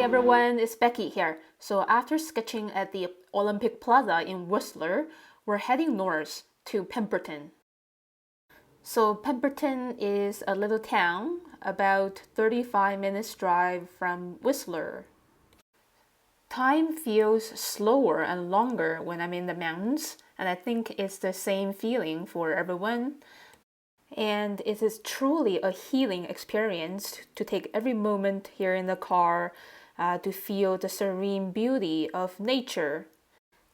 everyone, it's Becky here. So after sketching at the Olympic Plaza in Whistler, we're heading north to Pemberton. So Pemberton is a little town about 35 minutes drive from Whistler. Time feels slower and longer when I'm in the mountains, and I think it's the same feeling for everyone. And it is truly a healing experience to take every moment here in the car to feel the serene beauty of nature.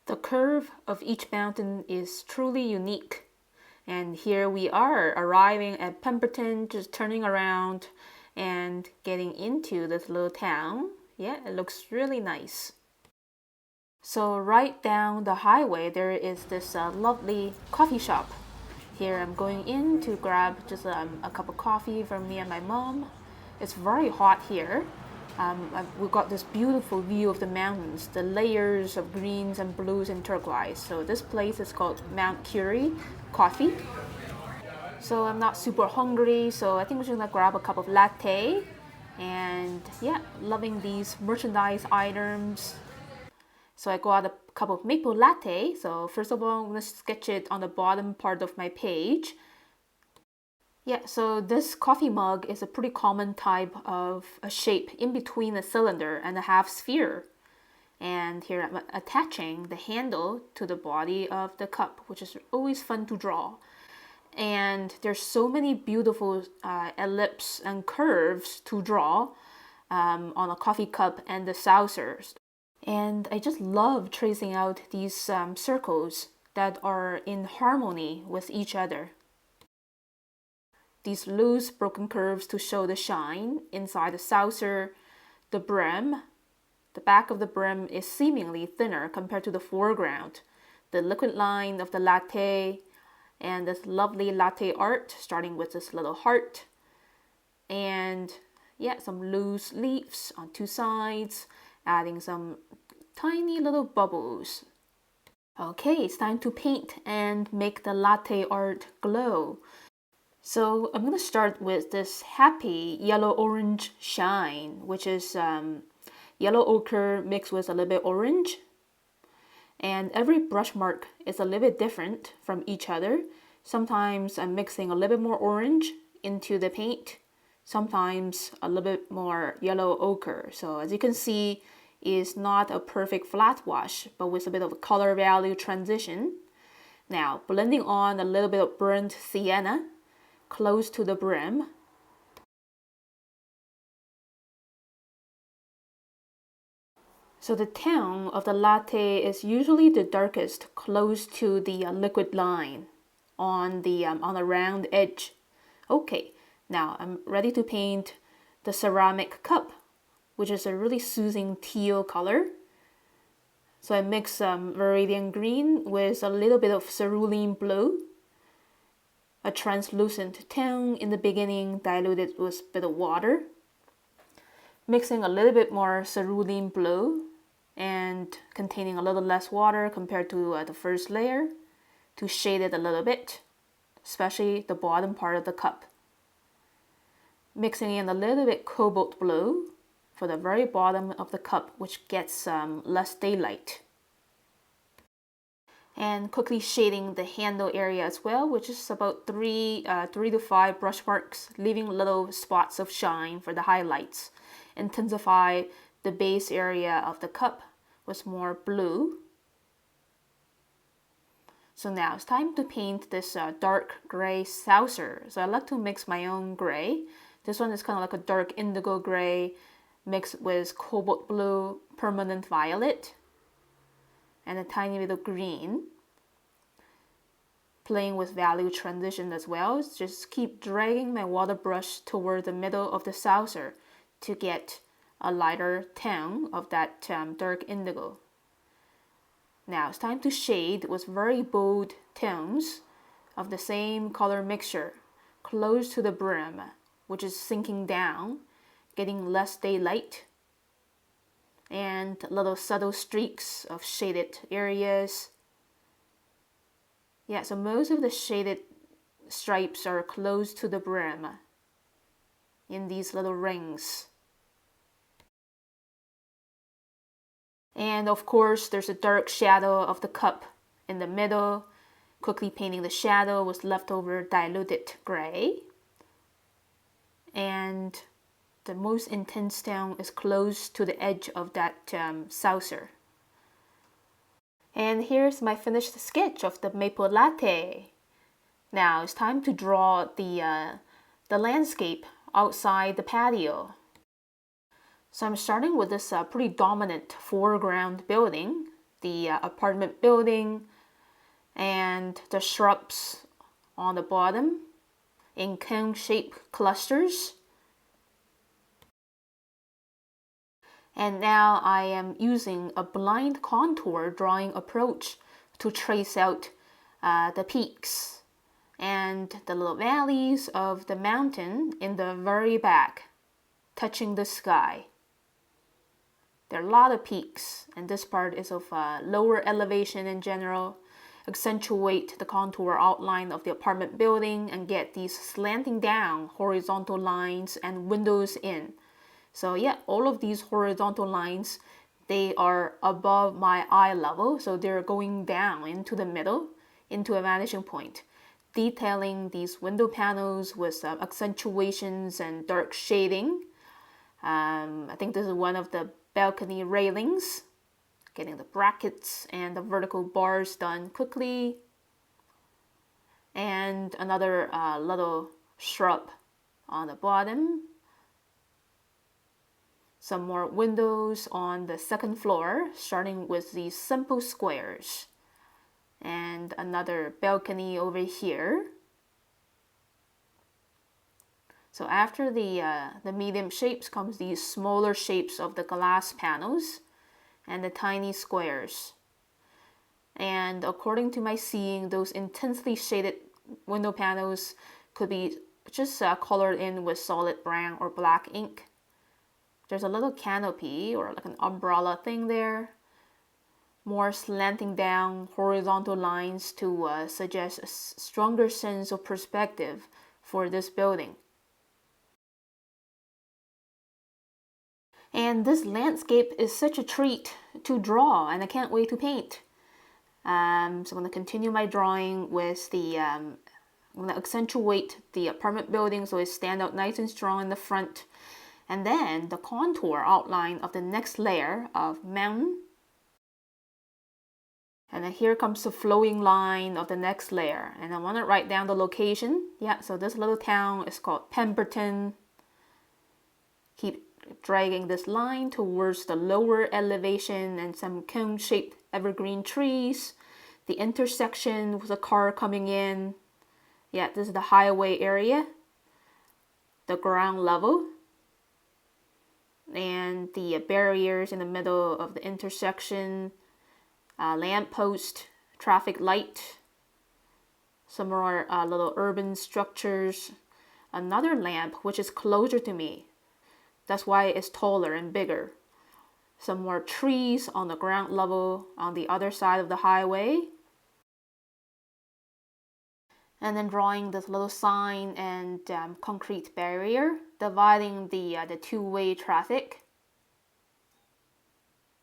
The curve of each mountain is truly unique. And here we are arriving at Pemberton, just turning around and getting into this little town. Yeah, it looks really nice. So right down the highway, there is this lovely coffee shop. Here I'm going in to grab just a cup of coffee for me and my mom. It's very hot here. We've got this beautiful view of the mountains, the layers of greens and blues and turquoise. So this place is called Mount Currie Coffee. So I'm not super hungry, so I think we're just gonna grab a cup of latte. And yeah, loving these merchandise items. So I got a cup of maple latte. So first of all, I'm gonna sketch it on the bottom part of my page. Yeah, so this coffee mug is a pretty common type of a shape in between a cylinder and a half sphere. And here I'm attaching the handle to the body of the cup, which is always fun to draw. And there's so many beautiful ellipses and curves to draw on a coffee cup and the saucers. And I just love tracing out these circles that are in harmony with each other. These loose broken curves to show the shine inside the saucer, the brim. The back of the brim is seemingly thinner compared to the foreground. The liquid line of the latte and this lovely latte art starting with this little heart. And yeah, some loose leaves on two sides, adding some tiny little bubbles. Okay, it's time to paint and make the latte art glow. So I'm going to start with this happy yellow-orange shine, which is yellow ochre mixed with a little bit orange. And every brush mark is a little bit different from each other. Sometimes I'm mixing a little bit more orange into the paint. Sometimes a little bit more yellow ochre. So as you can see, it's not a perfect flat wash, but with a bit of a color value transition. Now, blending on a little bit of burnt sienna close to the brim. So the tone of the latte is usually the darkest close to the liquid line on the round edge. Okay, now I'm ready to paint the ceramic cup, which is a really soothing teal color. So I mix viridian green with a little bit of cerulean blue. A translucent tone in the beginning diluted with a bit of water. Mixing a little bit more cerulean blue and containing a little less water compared to the first layer to shade it a little bit, especially the bottom part of the cup. Mixing in a little bit cobalt blue for the very bottom of the cup, which gets less daylight. And quickly shading the handle area as well, which is about 3 to 5 brush marks, leaving little spots of shine for the highlights. Intensify the base area of the cup with more blue. So now it's time to paint this dark gray saucer. So I like to mix my own gray. This one is kind of like a dark indigo gray mixed with cobalt blue, permanent violet, and a tiny bit of green. Playing with value transition as well. Just keep dragging my water brush toward the middle of the saucer to get a lighter tone of that dark indigo. Now it's time to shade with very bold tones of the same color mixture close to the brim, which is sinking down, getting less daylight, and little subtle streaks of shaded areas. Yeah, so most of the shaded stripes are close to the brim in these little rings. And of course, there's a dark shadow of the cup in the middle. Quickly painting the shadow with leftover diluted gray. And the most intense tone is close to the edge of that saucer. And here's my finished sketch of the maple latte. Now it's time to draw the landscape outside the patio. So I'm starting with this pretty dominant foreground building, the apartment building, and the shrubs on the bottom in cone-shaped clusters. And now I am using a blind contour drawing approach to trace out the peaks and the little valleys of the mountain in the very back, touching the sky. There are a lot of peaks, and this part is of lower elevation in general. Accentuate the contour outline of the apartment building and get these slanting down horizontal lines and windows in. So yeah, all of these horizontal lines, they are above my eye level, so they're going down into the middle, into a vanishing point. Detailing these window panels with accentuations and dark shading. I think this is one of the balcony railings. Getting the brackets and the vertical bars done quickly. And another little shrub on the bottom. Some more windows on the second floor, starting with these simple squares. And another balcony over here. So after the medium shapes comes these smaller shapes of the glass panels and the tiny squares. And according to my seeing, those intensely shaded window panels could be just colored in with solid brown or black ink. There's a little canopy or like an umbrella thing there. More slanting down horizontal lines to suggest a stronger sense of perspective for this building. And this landscape is such a treat to draw, and I can't wait to paint. So I'm going to continue my drawing with I'm going to accentuate the apartment building so it stands out nice and strong in the front. And then the contour outline of the next layer of mountain. And then here comes the flowing line of the next layer. And I want to write down the location. Yeah, so this little town is called Pemberton. Keep dragging this line towards the lower elevation and some cone-shaped evergreen trees. The intersection with a car coming in. Yeah, this is the highway area. The ground level. And the barriers in the middle of the intersection. Lamppost, traffic light. Some more little urban structures. Another lamp which is closer to me. That's why it's taller and bigger. Some more trees on the ground level on the other side of the highway. And then drawing this little sign and concrete barrier dividing the two-way traffic.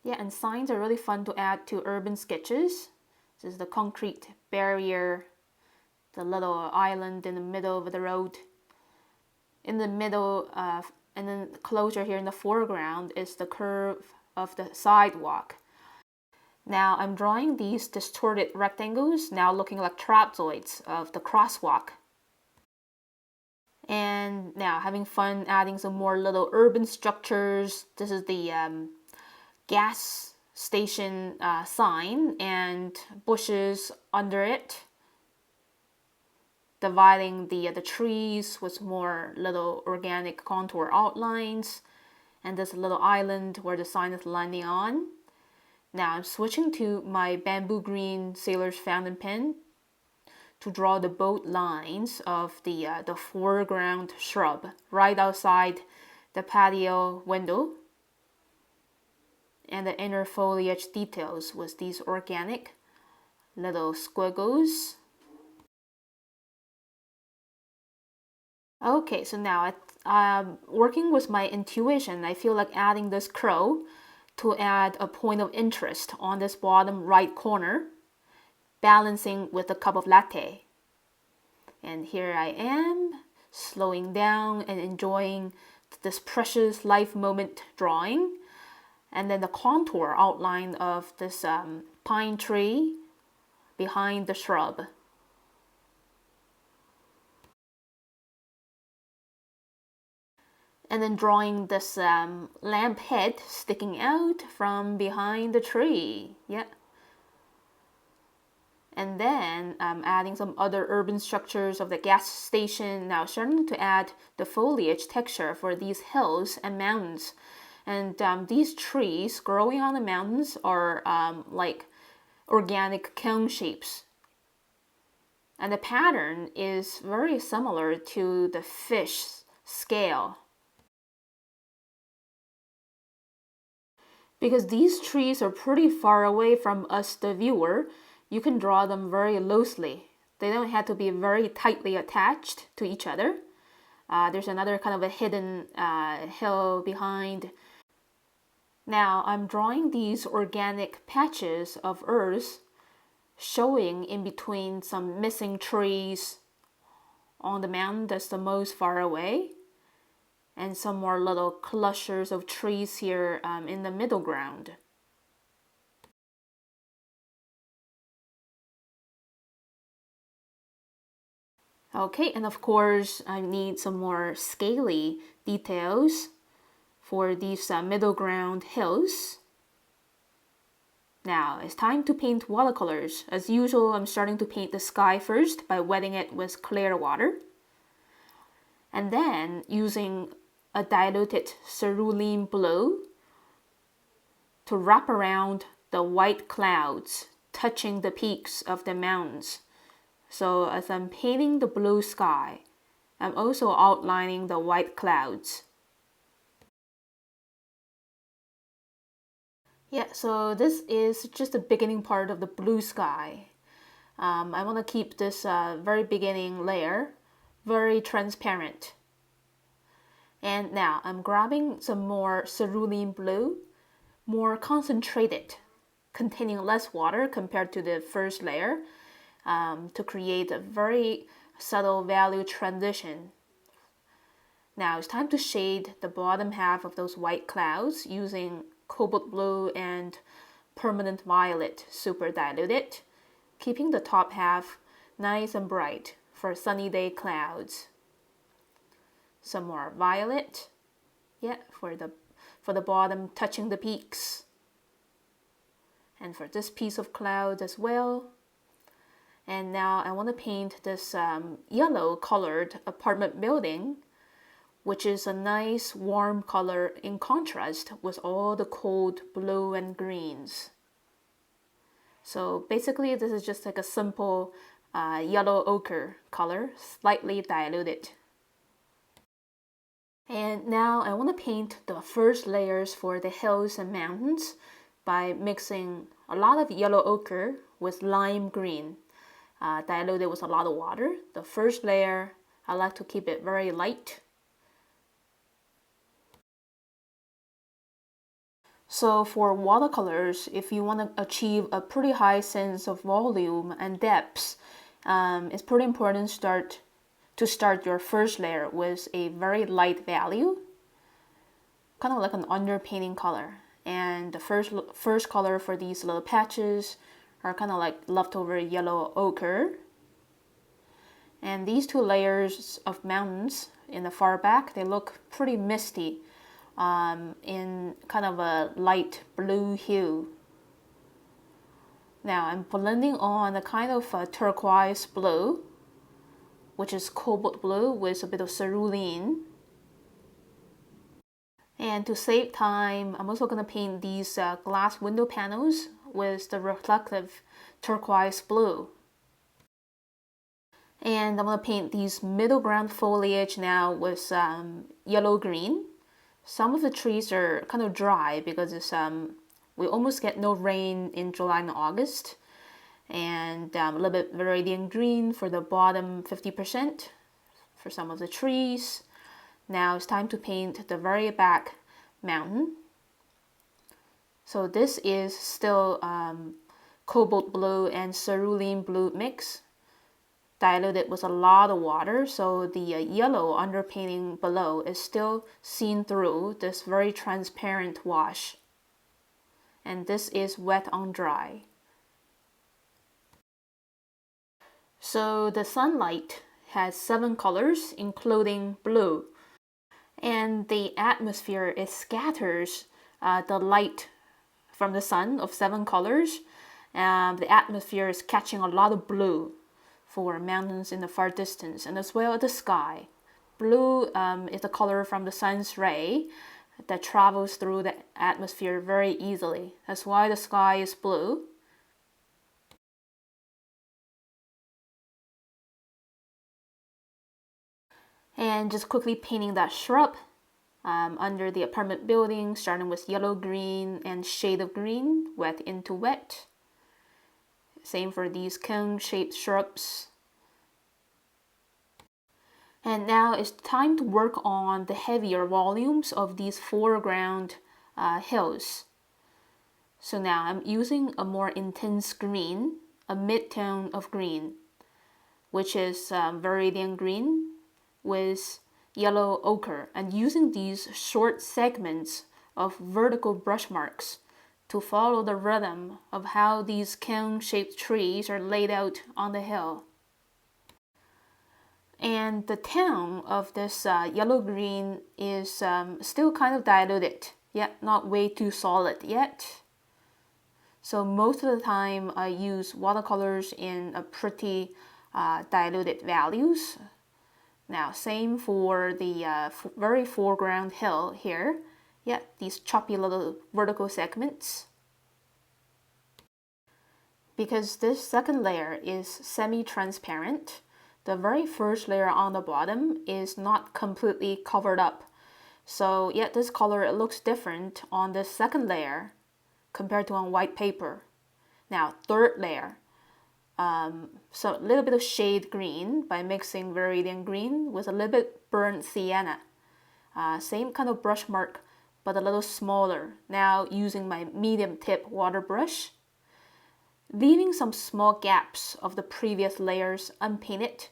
Yeah, and signs are really fun to add to urban sketches. This is the concrete barrier, the little island in the middle of the road. In the middle and then closer here in the foreground is the curve of the sidewalk. Now I'm drawing these distorted rectangles, now looking like trapezoids of the crosswalk. And now having fun adding some more little urban structures. This is the gas station sign and bushes under it. Dividing the trees with more little organic contour outlines, and this little island where the sign is landing on. Now I'm switching to my bamboo green sailor's fountain pen to draw the bold lines of the foreground shrub right outside the patio window, and the inner foliage details with these organic little squiggles. Okay, so now working with my intuition, I feel like adding this crow to add a point of interest on this bottom right corner, balancing with a cup of latte. And here I am, slowing down and enjoying this precious life moment drawing. And then the contour outline of this pine tree behind the shrub. And then drawing this lamp head sticking out from behind the tree. Yeah. And then adding some other urban structures of the gas station. Now starting to add the foliage texture for these hills and mountains. And these trees growing on the mountains are like organic cone shapes. And the pattern is very similar to the fish scale. Because these trees are pretty far away from us, the viewer, you can draw them very loosely. They don't have to be very tightly attached to each other. There's another kind of a hidden hill behind. Now I'm drawing these organic patches of earth showing in between some missing trees on the mountain that's the most far away, and some more little clusters of trees here in the middle ground. Okay, and of course I need some more scaly details for these middle ground hills. Now it's time to paint watercolors. As usual, I'm starting to paint the sky first by wetting it with clear water. And then using a diluted cerulean blue to wrap around the white clouds touching the peaks of the mountains. So as I'm painting the blue sky, I'm also outlining the white clouds. Yeah, so this is just the beginning part of the blue sky. I want to keep this very beginning layer very transparent. And now I'm grabbing some more cerulean blue, more concentrated, containing less water compared to the first layer, to create a very subtle value transition. Now it's time to shade the bottom half of those white clouds using cobalt blue and permanent violet super diluted, keeping the top half nice and bright for sunny day clouds. Some more violet, yeah, for the bottom touching the peaks. And for this piece of cloud as well. And now I want to paint this yellow colored apartment building, which is a nice warm color in contrast with all the cold blue and greens. So basically this is just like a simple yellow ochre color, slightly diluted. And now I want to paint the first layers for the hills and mountains by mixing a lot of yellow ochre with lime green, diluted with a lot of water. The first layer, I like to keep it very light. So for watercolors, if you want to achieve a pretty high sense of volume and depth, it's pretty important to start your first layer with a very light value, kind of like an underpainting color. And the first color for these little patches are kind of like leftover yellow ochre. And these two layers of mountains in the far back, they look pretty misty in kind of a light blue hue. Now I'm blending on a kind of a turquoise blue, which is cobalt blue with a bit of cerulean. And to save time, I'm also going to paint these glass window panels with the reflective turquoise blue. And I'm going to paint these middle ground foliage now with yellow green. Some of the trees are kind of dry because it's, we almost get no rain in July and August. And a little bit viridian green for the bottom 50% for some of the trees. Now it's time to paint the very back mountain. So this is still cobalt blue and cerulean blue mix, diluted with a lot of water, so the yellow underpainting below is still seen through this very transparent wash. And this is wet on dry. So the sunlight has 7 colors, including blue. And the atmosphere, it scatters the light from the sun of 7 colors. The atmosphere is catching a lot of blue for mountains in the far distance, and as well as the sky. Blue is the color from the sun's ray that travels through the atmosphere very easily. That's why the sky is blue. And just quickly painting that shrub under the apartment building, starting with yellow green and shade of green, wet into wet. Same for these cone-shaped shrubs. And now it's time to work on the heavier volumes of these foreground hills. So now I'm using a more intense green, a mid-tone of green, which is Viridian green with yellow ochre, and using these short segments of vertical brush marks to follow the rhythm of how these cone-shaped trees are laid out on the hill. And the tone of this yellow-green is still kind of diluted, yet not way too solid yet. So most of the time I use watercolors in a pretty diluted values. Now same for the very foreground hill here. Yeah, these choppy little vertical segments. Because this second layer is semi-transparent, the very first layer on the bottom is not completely covered up. So yeah, this color, it looks different on the second layer compared to on white paper. Now third layer, so a little bit of shade green by mixing Viridian green with a little bit burnt sienna. Same kind of brush mark, but a little smaller. Now using my medium tip water brush, leaving some small gaps of the previous layers unpainted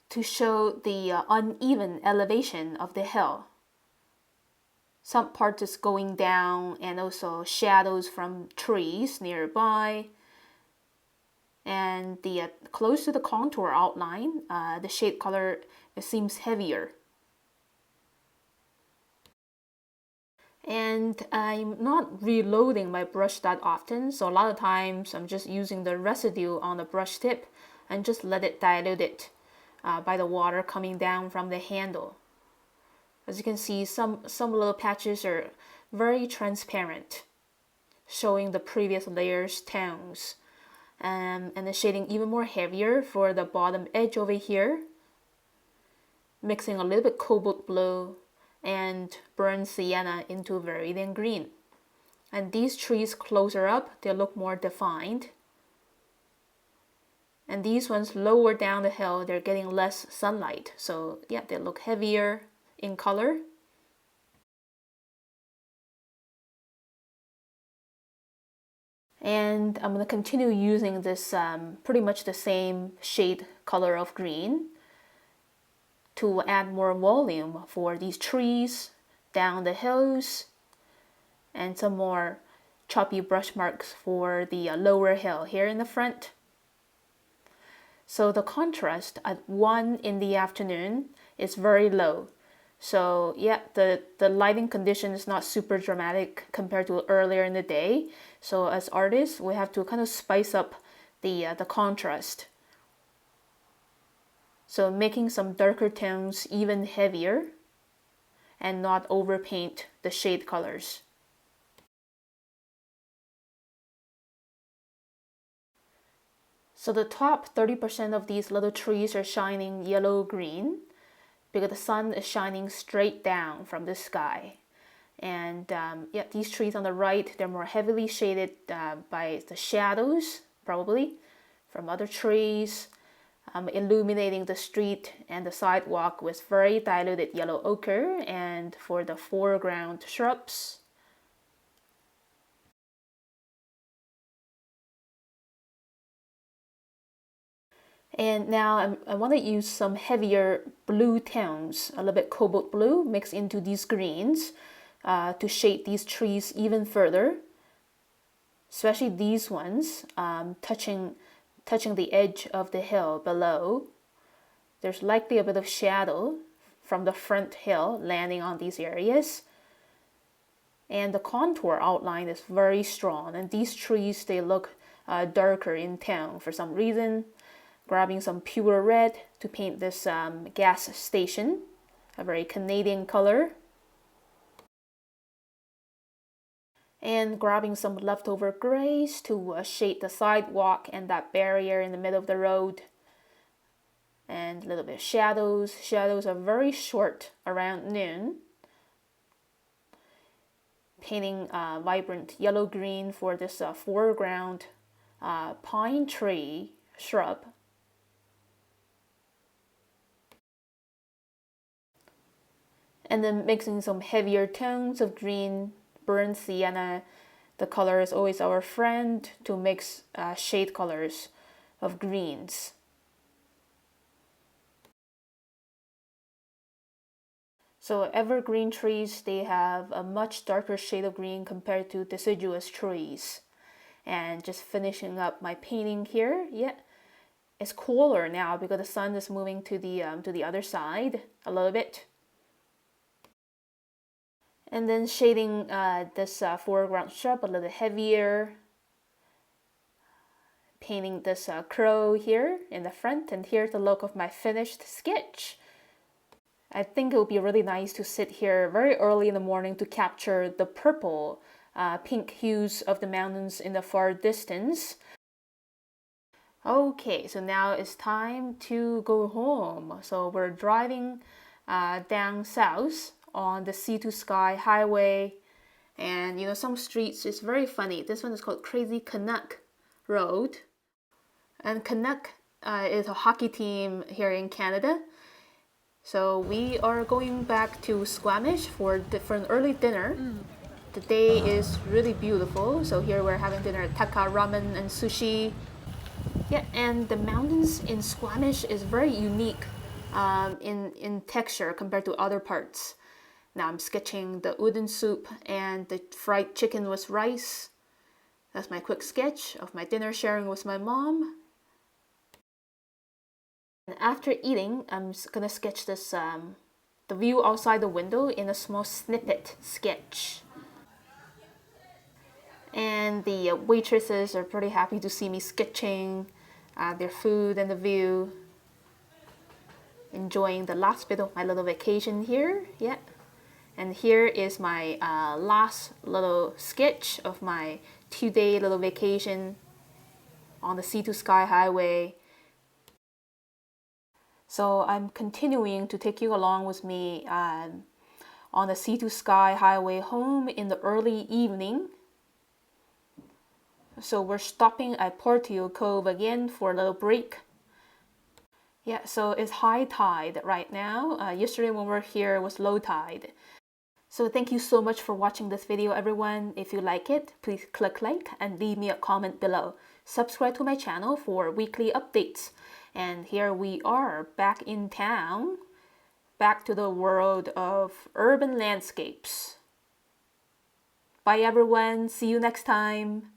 to show the uneven elevation of the hill. Some parts is going down, and also shadows from trees nearby. And the close to the contour outline, the shade color, it seems heavier. And I'm not reloading my brush that often, so a lot of times I'm just using the residue on the brush tip and just let it dilute it by the water coming down from the handle. As you can see, some little patches are very transparent, showing the previous layer's tones. And the shading even more heavier for the bottom edge over here, mixing a little bit cobalt blue and burnt sienna into Viridian green. And these trees closer up, they look more defined. And these ones lower down the hill, they're getting less sunlight. So yeah, they look heavier in color. And I'm going to continue using this pretty much the same shade color of green to add more volume for these trees down the hills, and some more choppy brush marks for the lower hill here in the front. So the contrast at 1 in the afternoon is very low. So yeah, the lighting condition is not super dramatic compared to earlier in the day. So as artists, we have to kind of spice up the contrast. So making some darker tones even heavier and not overpaint the shade colors. So the top 30% of these little trees are shining yellow-green because the sun is shining straight down from the sky. And yeah, these trees on the right, they're more heavily shaded by the shadows, probably, from other trees, illuminating the street and the sidewalk with very diluted yellow ochre. And for the foreground shrubs, And now I want to use some heavier blue tones, a little bit cobalt blue mixed into these greens to shade these trees even further, especially these ones touching the edge of the hill below. There's likely a bit of shadow from the front hill landing on these areas. And the contour outline is very strong, and these trees, they look darker in tone for some reason. Grabbing some pure red to paint this gas station, a very Canadian color. And grabbing some leftover grays to shade the sidewalk and that barrier in the middle of the road. And a little bit of shadows. Shadows are very short around noon. Painting vibrant yellow-green for this foreground pine tree shrub. And then mixing some heavier tones of green, burnt sienna. The color is always our friend to mix shade colors of greens. So evergreen trees, they have a much darker shade of green compared to deciduous trees. And just finishing up my painting here. Yeah, it's cooler now because the sun is moving to the other side a little bit. And then shading this foreground shrub a little heavier. Painting this crow here in the front, and here's the look of my finished sketch. I think it would be really nice to sit here very early in the morning to capture the purple, pink hues of the mountains in the far distance. Okay, so now it's time to go home. So we're driving down south on the Sea to Sky Highway, and some streets is very funny. This one is called Crazy Canuck Road, and Canuck is a hockey team here in Canada. So we are going back to Squamish for an early dinner. The day is really beautiful, so here we're having dinner at Taka Ramen and Sushi. Yeah, and the mountains in Squamish is very unique in texture compared to other parts. Now I'm sketching the udon soup and the fried chicken with rice. That's my quick sketch of my dinner sharing with my mom. And after eating, I'm gonna sketch this the view outside the window in a small snippet sketch. And the waitresses are pretty happy to see me sketching their food and the view. Enjoying the last bit of my little vacation here. Yeah. And here is my last little sketch of my 2-day little vacation on the Sea to Sky Highway. So I'm continuing to take you along with me on the Sea to Sky Highway home in the early evening. So we're stopping at Patio Cove again for a little break. Yeah, so it's high tide right now. Yesterday when we were here it was low tide. So thank you so much for watching this video, everyone. If you like it, please click like and leave me a comment below. Subscribe to my channel for weekly updates. And here we are back in town, back to the world of urban landscapes. Bye everyone, see you next time.